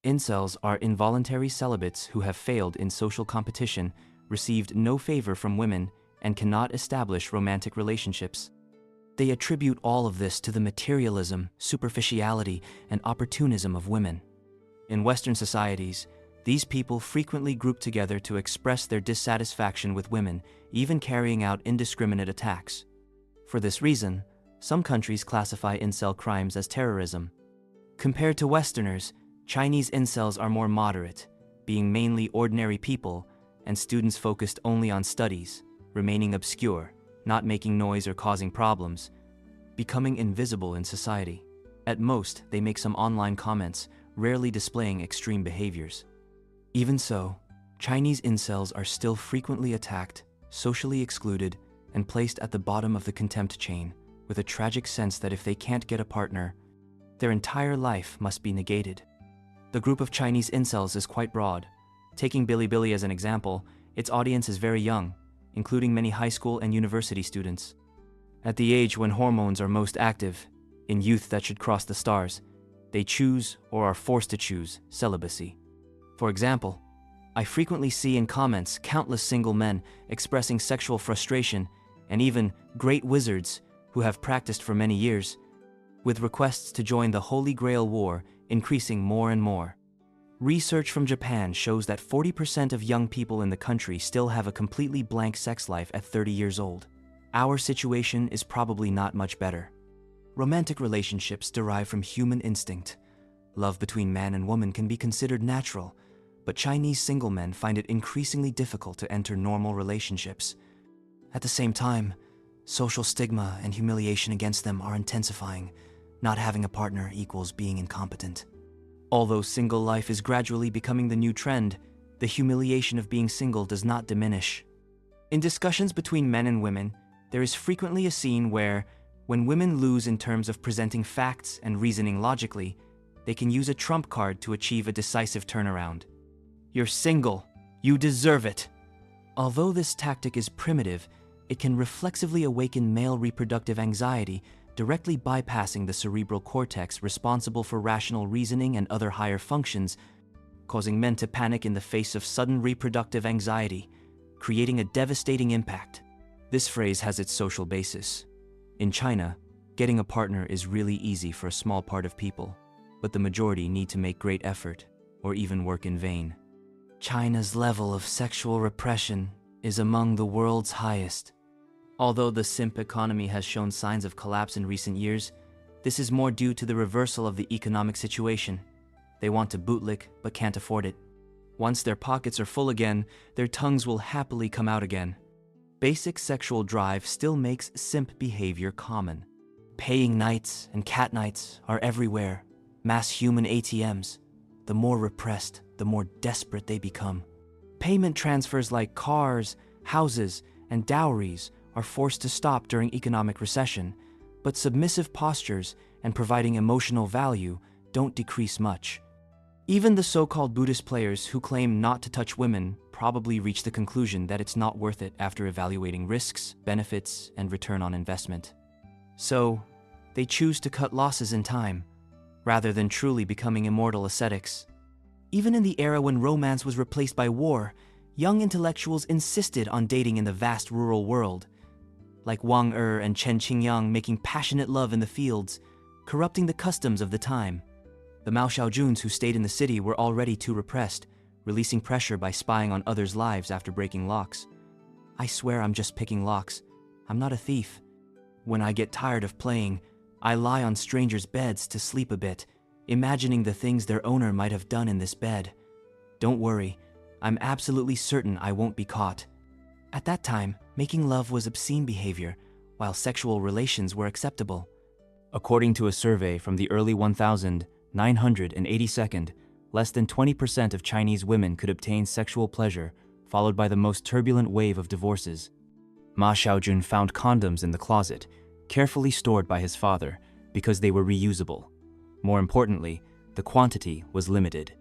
Incels are involuntary celibates who have failed in social competition, received no favor from women, and cannot establish romantic relationships. They attribute all of this to the materialism, superficiality, and opportunism of women. In Western societies, these people frequently group together to express their dissatisfaction with women, even carrying out indiscriminate attacks. For this reason, some countries classify incel crimes as terrorism. Compared to Westerners, Chinese incels are more moderate, being mainly ordinary people and students focused only on studies, remaining obscure, not making noise or causing problems, becoming invisible in society. At most, they make some online comments, rarely displaying extreme behaviors. Even so, Chinese incels are still frequently attacked, socially excluded, and placed at the bottom of the contempt chain, with a tragic sense that if they can't get a partner, their entire life must be negated. The group of Chinese incels is quite broad. Taking Bilibili as an example, its audience is very young, including many high school and university students. At the age when hormones are most active, in youth that should cross the stars, they choose or are forced to choose celibacy. For example, I frequently see in comments countless single men expressing sexual frustration and even great wizards who have practiced for many years, with requests to join the Holy Grail War increasing more and more. Research from Japan shows that 40% of young people in the country still have a completely blank sex life at 30 years old. Our situation is probably not much better. Romantic relationships derive from human instinct. Love between man and woman can be considered natural, but Chinese single men find it increasingly difficult to enter normal relationships. At the same time, social stigma and humiliation against them are intensifying. Not having a partner equals being incompetent. Although single life is gradually becoming the new trend, the humiliation of being single does not diminish. In discussions between men and women, there is frequently a scene where, when women lose in terms of presenting facts and reasoning logically, they can use a trump card to achieve a decisive turnaround. You're single. You deserve it. Although this tactic is primitive, it can reflexively awaken male reproductive anxiety, directly bypassing the cerebral cortex responsible for rational reasoning and other higher functions, causing men to panic in the face of sudden reproductive anxiety, creating a devastating impact. This phrase has its social basis. In China, getting a partner is really easy for a small part of people, but the majority need to make great effort, or even work in vain. China's level of sexual repression is among the world's highest. Although the simp economy has shown signs of collapse in recent years, this is more due to the reversal of the economic situation. They want to bootlick, but can't afford it. Once their pockets are full again, their tongues will happily come out again. Basic sexual drive still makes simp behavior common. Paying nights and cat nights are everywhere, mass human ATMs. The more repressed, the more desperate they become. Payment transfers like cars, houses, and dowries are forced to stop during economic recession, but submissive postures and providing emotional value don't decrease much. Even the so-called Buddhist players who claim not to touch women probably reach the conclusion that it's not worth it after evaluating risks, benefits, and return on investment. So, they choose to cut losses in time, rather than truly becoming immortal ascetics. Even in the era when romance was replaced by war, young intellectuals insisted on dating in the vast rural world, like Wang Er and Chen Qingyang making passionate love in the fields, corrupting the customs of the time. The Mao Xiaojuns who stayed in the city were already too repressed, releasing pressure by spying on others' lives after breaking locks. I swear I'm just picking locks. I'm not a thief. When I get tired of playing, I lie on strangers' beds to sleep a bit, imagining the things their owner might have done in this bed. Don't worry, I'm absolutely certain I won't be caught. At that time, making love was obscene behavior, while sexual relations were acceptable. According to a survey from the early 1982nd, less than 20% of Chinese women could obtain sexual pleasure, followed by the most turbulent wave of divorces. Ma Xiaojun found condoms in the closet, carefully stored by his father, because they were reusable. More importantly, the quantity was limited.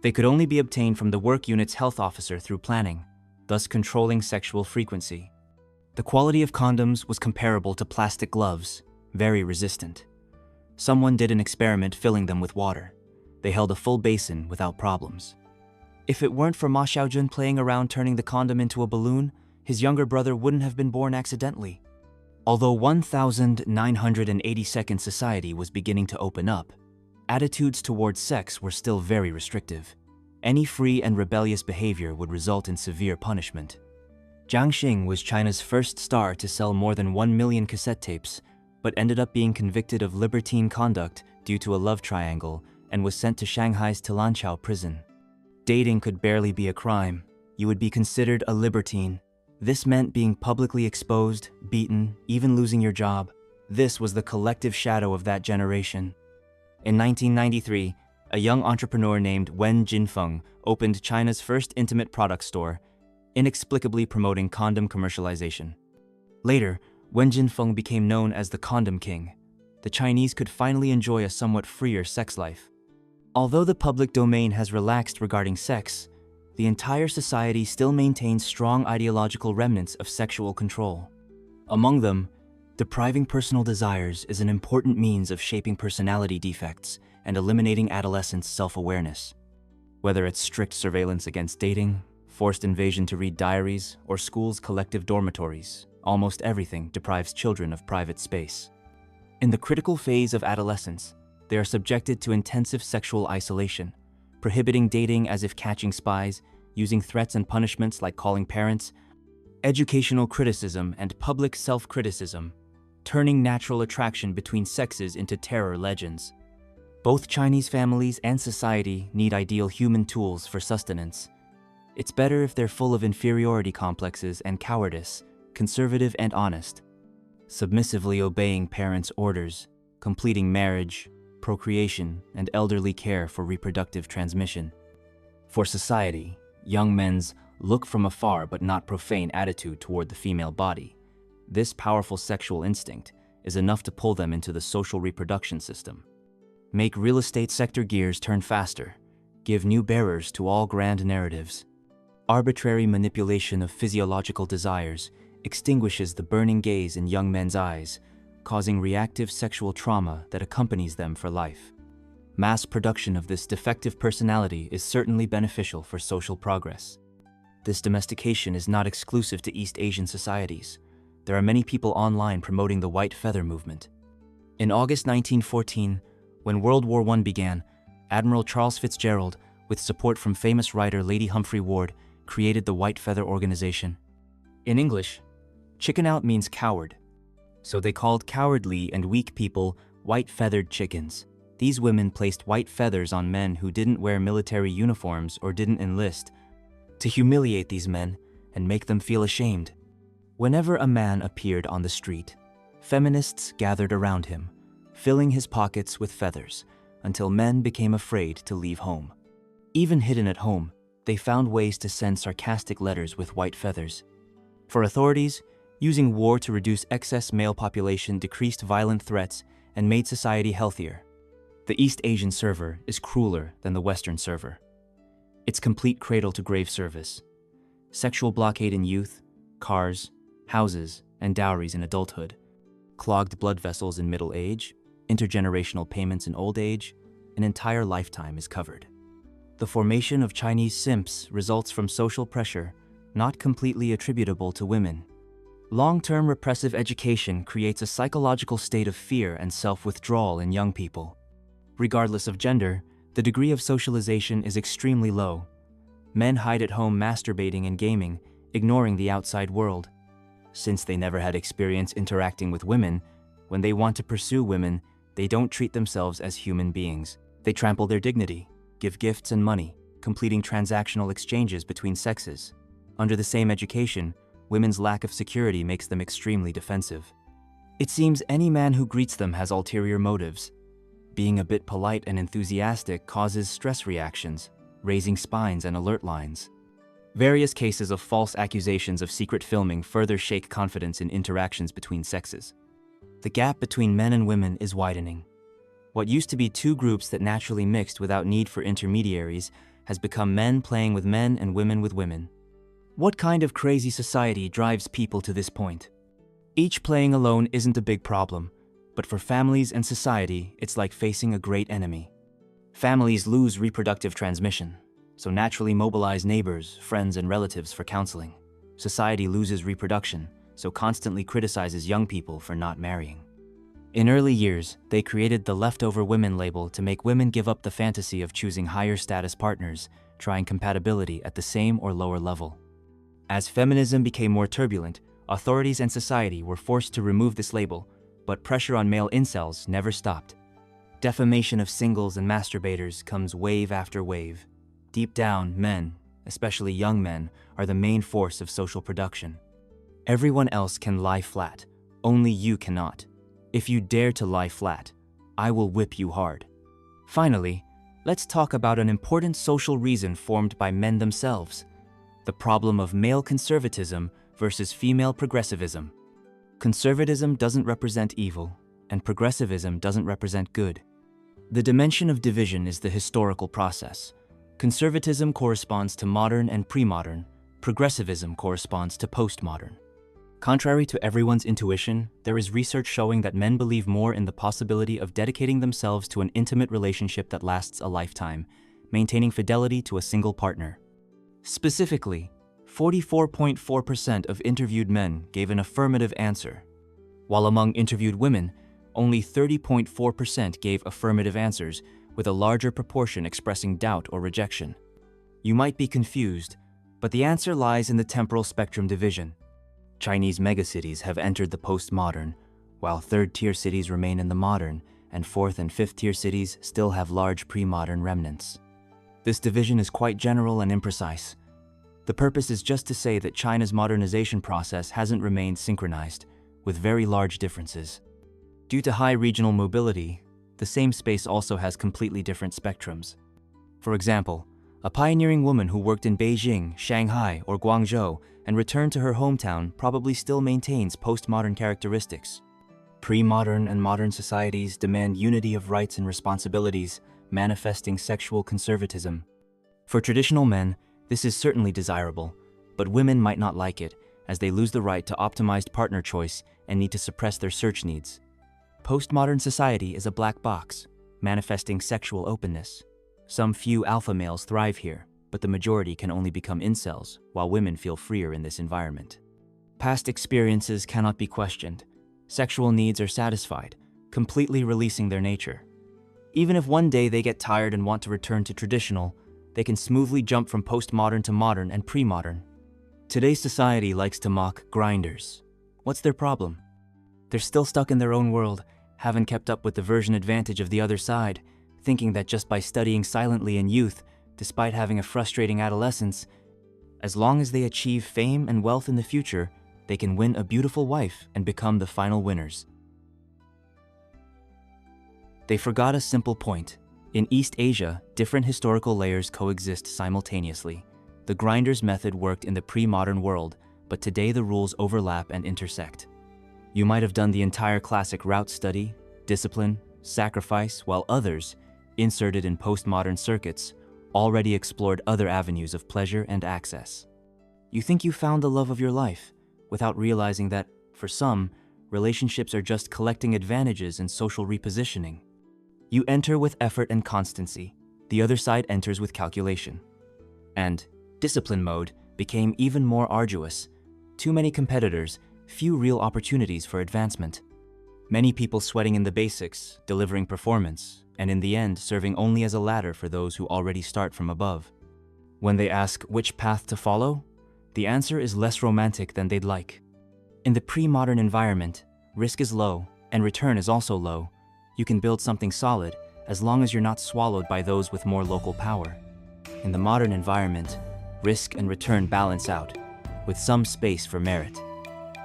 They could only be obtained from the work unit's health officer through planning, thus controlling sexual frequency. The quality of condoms was comparable to plastic gloves, very resistant. Someone did an experiment filling them with water. They held a full basin without problems. If it weren't for Ma Xiaojun playing around turning the condom into a balloon, his younger brother wouldn't have been born accidentally. Although 1982nd society was beginning to open up, attitudes towards sex were still very restrictive. Any free and rebellious behavior would result in severe punishment. Jiang Xing was China's first star to sell more than 1 million cassette tapes, but ended up being convicted of libertine conduct due to a love triangle and was sent to Shanghai's Tilanqiao prison. Dating could barely be a crime. You would be considered a libertine. This meant being publicly exposed, beaten, even losing your job. This was the collective shadow of that generation. In 1993, a young entrepreneur named Wen Jinfeng opened China's first intimate product store, inexplicably promoting condom commercialization. Later, Wen Jinfeng became known as the Condom King. The Chinese could finally enjoy a somewhat freer sex life. Although the public domain has relaxed regarding sex, the entire society still maintains strong ideological remnants of sexual control. Among them, depriving personal desires is an important means of shaping personality defects and eliminating adolescents' self-awareness. Whether it's strict surveillance against dating, forced invasion to read diaries, or schools' collective dormitories, almost everything deprives children of private space. In the critical phase of adolescence, they are subjected to intensive sexual isolation, prohibiting dating as if catching spies, using threats and punishments like calling parents, educational criticism and public self-criticism, turning natural attraction between sexes into terror legends. Both Chinese families and society need ideal human tools for sustenance. It's better if they're full of inferiority complexes and cowardice, conservative and honest, submissively obeying parents' orders, completing marriage, procreation, and elderly care for reproductive transmission. For society, young men's look from afar but not profane attitude toward the female body. This powerful sexual instinct is enough to pull them into the social reproduction system. Make real estate sector gears turn faster. Give new bearers to all grand narratives. Arbitrary manipulation of physiological desires extinguishes the burning gaze in young men's eyes, causing reactive sexual trauma that accompanies them for life. Mass production of this defective personality is certainly beneficial for social progress. This domestication is not exclusive to East Asian societies. There are many people online promoting the white feather movement. In August 1914, when World War I began, Admiral Charles Fitzgerald, with support from famous writer Lady Humphrey Ward, created the White Feather Organization. In English, chicken out means coward. So they called cowardly and weak people white-feathered chickens. These women placed white feathers on men who didn't wear military uniforms or didn't enlist, to humiliate these men and make them feel ashamed. Whenever a man appeared on the street, feminists gathered around him, filling his pockets with feathers, until men became afraid to leave home. Even hidden at home, they found ways to send sarcastic letters with white feathers. For authorities, using war to reduce excess male population decreased violent threats and made society healthier. The East Asian server is crueler than the Western server. It's complete cradle-to-grave service. Sexual blockade in youth, cars, houses, and dowries in adulthood. Clogged blood vessels in middle age, intergenerational payments in old age, an entire lifetime is covered. The formation of Chinese simps results from social pressure, not completely attributable to women. Long-term repressive education creates a psychological state of fear and self-withdrawal in young people. Regardless of gender, the degree of socialization is extremely low. Men hide at home masturbating and gaming, ignoring the outside world. Since they never had experience interacting with women, when they want to pursue women, they don't treat themselves as human beings. They trample their dignity, give gifts and money, completing transactional exchanges between sexes. Under the same education, women's lack of security makes them extremely defensive. It seems any man who greets them has ulterior motives. Being a bit polite and enthusiastic causes stress reactions, raising spines and alert lines. Various cases of false accusations of secret filming further shake confidence in interactions between sexes. The gap between men and women is widening. What used to be two groups that naturally mixed without need for intermediaries has become men playing with men and women with women. What kind of crazy society drives people to this point? Each playing alone isn't a big problem, but for families and society, it's like facing a great enemy. Families lose reproductive transmission, so naturally mobilize neighbors, friends, and relatives for counseling. Society loses reproduction, so constantly criticizes young people for not marrying. In early years, they created the leftover women label to make women give up the fantasy of choosing higher status partners, trying compatibility at the same or lower level. As feminism became more turbulent, authorities and society were forced to remove this label, but pressure on male incels never stopped. Defamation of singles and masturbators comes wave after wave. Deep down, men, especially young men, are the main force of social production. Everyone else can lie flat, only you cannot. If you dare to lie flat, I will whip you hard. Finally, let's talk about an important social reason formed by men themselves: the problem of male conservatism versus female progressivism. Conservatism doesn't represent evil, and progressivism doesn't represent good. The dimension of division is the historical process. Conservatism corresponds to modern and pre-modern. Progressivism corresponds to postmodern. Contrary to everyone's intuition, there is research showing that men believe more in the possibility of dedicating themselves to an intimate relationship that lasts a lifetime, maintaining fidelity to a single partner. Specifically, 44.4% of interviewed men gave an affirmative answer, while among interviewed women, only 30.4% gave affirmative answers, with a larger proportion expressing doubt or rejection. You might be confused, but the answer lies in the temporal spectrum division. Chinese megacities have entered the postmodern, while third-tier cities remain in the modern, and fourth- and fifth-tier cities still have large pre-modern remnants. This division is quite general and imprecise. The purpose is just to say that China's modernization process hasn't remained synchronized, with very large differences. Due to high regional mobility, the same space also has completely different spectrums. For example, a pioneering woman who worked in Beijing, Shanghai, or Guangzhou and returned to her hometown probably still maintains postmodern characteristics. Pre-modern and modern societies demand unity of rights and responsibilities, manifesting sexual conservatism. For traditional men, this is certainly desirable, but women might not like it, as they lose the right to optimized partner choice and need to suppress their search needs. Postmodern society is a black box, manifesting sexual openness. Some few alpha males thrive here, but the majority can only become incels, while women feel freer in this environment. Past experiences cannot be questioned. Sexual needs are satisfied, completely releasing their nature. Even if one day they get tired and want to return to traditional, they can smoothly jump from postmodern to modern and pre-modern. Today's society likes to mock grinders. What's their problem? They're still stuck in their own world, haven't kept up with the version advantage of the other side, thinking that just by studying silently in youth, despite having a frustrating adolescence, as long as they achieve fame and wealth in the future, they can win a beautiful wife and become the final winners. They forgot a simple point. In East Asia, different historical layers coexist simultaneously. The grinders method worked in the pre-modern world, but today the rules overlap and intersect. You might have done the entire classic route study, discipline, sacrifice, while others, inserted in postmodern circuits, already explored other avenues of pleasure and access. You think you found the love of your life, without realizing that, for some, relationships are just collecting advantages and social repositioning. You enter with effort and constancy, the other side enters with calculation. And discipline mode became even more arduous. Too many competitors, few real opportunities for advancement. Many people sweating in the basics, delivering performance, and in the end serving only as a ladder for those who already start from above. When they ask which path to follow, the answer is less romantic than they'd like. In the pre-modern environment, risk is low, and return is also low. You can build something solid, as long as you're not swallowed by those with more local power. In the modern environment, risk and return balance out, with some space for merit.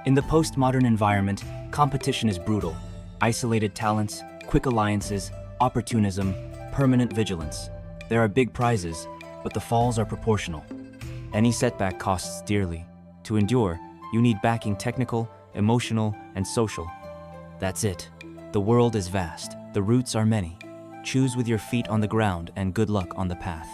In the postmodern environment, competition is brutal. Isolated talents, quick alliances, opportunism, permanent vigilance. There are big prizes, but the falls are proportional. Any setback costs dearly. To endure, you need backing technical, emotional, and social. That's it. The world is vast. The routes are many. Choose with your feet on the ground and good luck on the path.